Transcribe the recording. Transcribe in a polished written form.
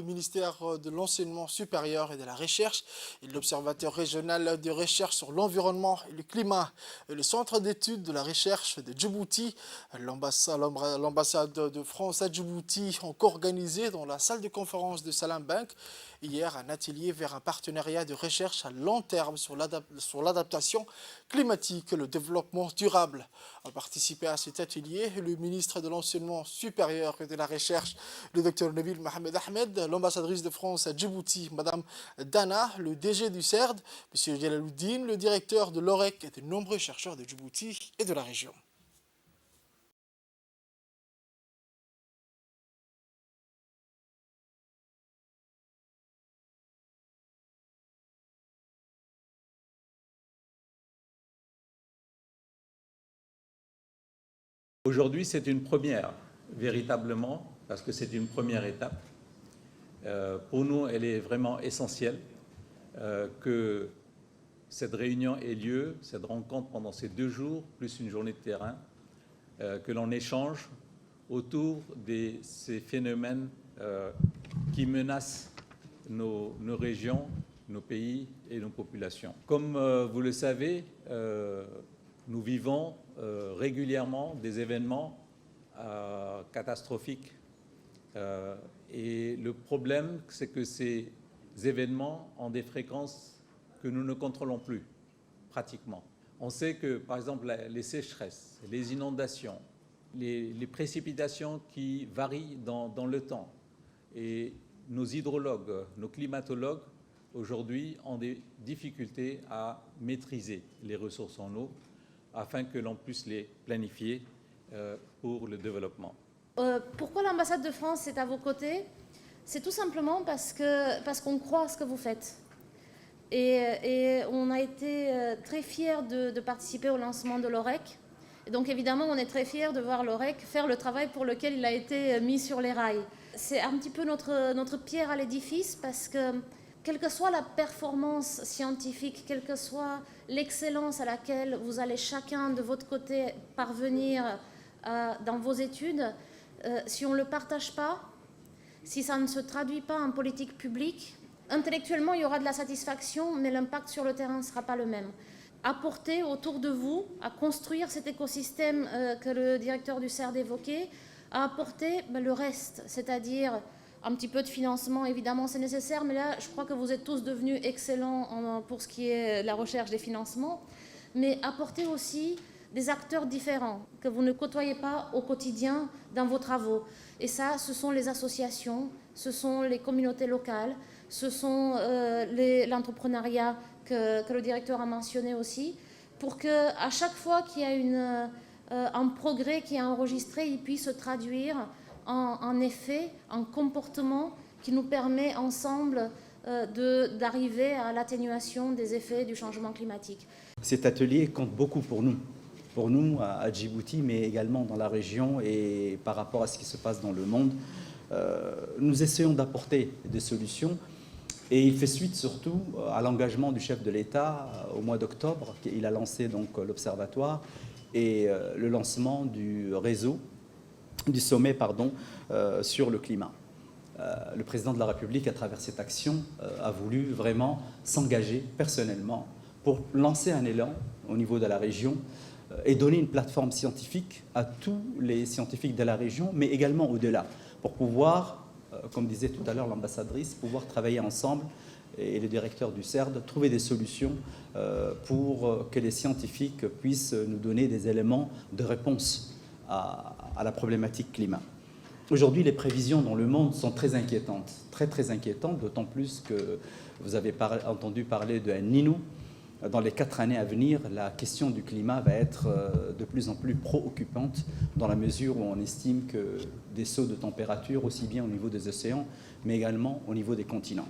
ministère de l'Enseignement supérieur et de la Recherche et l'Observatoire régional de recherche sur l'environnement et le climat et le Centre d'études de la recherche de Djibouti, l'ambassade de France à Djibouti ont co-organisé dans la salle de conférence de Salam Bank hier un atelier vers un partenariat de recherche à long terme sur l'adaptation climatique et le développement durable. A participé à cet atelier le ministre de l'Enseignement supérieur et de la Recherche, le Dr Nabil Mohamed Ahmed, l'ambassadrice de France à Djibouti, Madame Dana, le DG du CERD, M. Jalaluddin, le directeur de l'OREC et de nombreux chercheurs de Djibouti et de la région. Aujourd'hui, c'est une première, véritablement, parce que c'est une première étape. Pour nous, elle est vraiment essentielle que cette réunion ait lieu, cette rencontre pendant ces 2 jours, plus une journée de terrain, que l'on échange autour de ces phénomènes qui menacent nos régions, nos pays et nos populations. Comme vous le savez, nous vivons régulièrement des événements catastrophiques. Et le problème, c'est que ces événements ont des fréquences que nous ne contrôlons plus, pratiquement. On sait que, par exemple, les sécheresses, les inondations, les précipitations qui varient dans le temps, et nos hydrologues, nos climatologues, aujourd'hui, ont des difficultés à maîtriser les ressources en eau, afin que l'on puisse les planifier pour le développement. Pourquoi l'ambassade de France est à vos côtés? C'est tout simplement parce qu'on croit à ce que vous faites. Et on a été très fiers de participer au lancement de l'OREC. Et donc évidemment, on est très fiers de voir l'OREC faire le travail pour lequel il a été mis sur les rails. C'est un petit peu notre pierre à l'édifice parce que quelle que soit la performance scientifique, quelle que soit l'excellence à laquelle vous allez chacun de votre côté parvenir dans vos études, si on ne le partage pas, si ça ne se traduit pas en politique publique, intellectuellement il y aura de la satisfaction, mais l'impact sur le terrain ne sera pas le même. Apporter autour de vous, à construire cet écosystème que le directeur du CERD évoquait, à apporter le reste, c'est-à-dire un petit peu de financement, évidemment, c'est nécessaire, mais là, je crois que vous êtes tous devenus excellents pour ce qui est la recherche des financements, mais apporter aussi des acteurs différents que vous ne côtoyez pas au quotidien dans vos travaux. Et ça, ce sont les associations, ce sont les communautés locales, ce sont l'entrepreneuriat que le directeur a mentionné aussi, pour qu'à chaque fois qu'il y a un progrès qui est enregistré, il puisse se traduire en effet, en comportement qui nous permet ensemble d'arriver à l'atténuation des effets du changement climatique. Cet atelier compte beaucoup pour nous à Djibouti, mais également dans la région et par rapport à ce qui se passe dans le monde. Nous essayons d'apporter des solutions et il fait suite surtout à l'engagement du chef de l'État au mois d'octobre. Il a lancé donc l'Observatoire et le lancement du sommet sur le climat. Le président de la République, à travers cette action, a voulu vraiment s'engager personnellement pour lancer un élan au niveau de la région et donner une plateforme scientifique à tous les scientifiques de la région, mais également au-delà, pour pouvoir, comme disait tout à l'heure l'ambassadrice, pouvoir travailler ensemble et le directeur du CERD, trouver des solutions pour que les scientifiques puissent nous donner des éléments de réponse à la problématique climat. Aujourd'hui, les prévisions dans le monde sont très inquiétantes, très inquiétantes, d'autant plus que vous avez entendu parler de El Niño. Dans les 4 années à venir, la question du climat va être de plus en plus préoccupante dans la mesure où on estime que des sauts de température, aussi bien au niveau des océans, mais également au niveau des continents.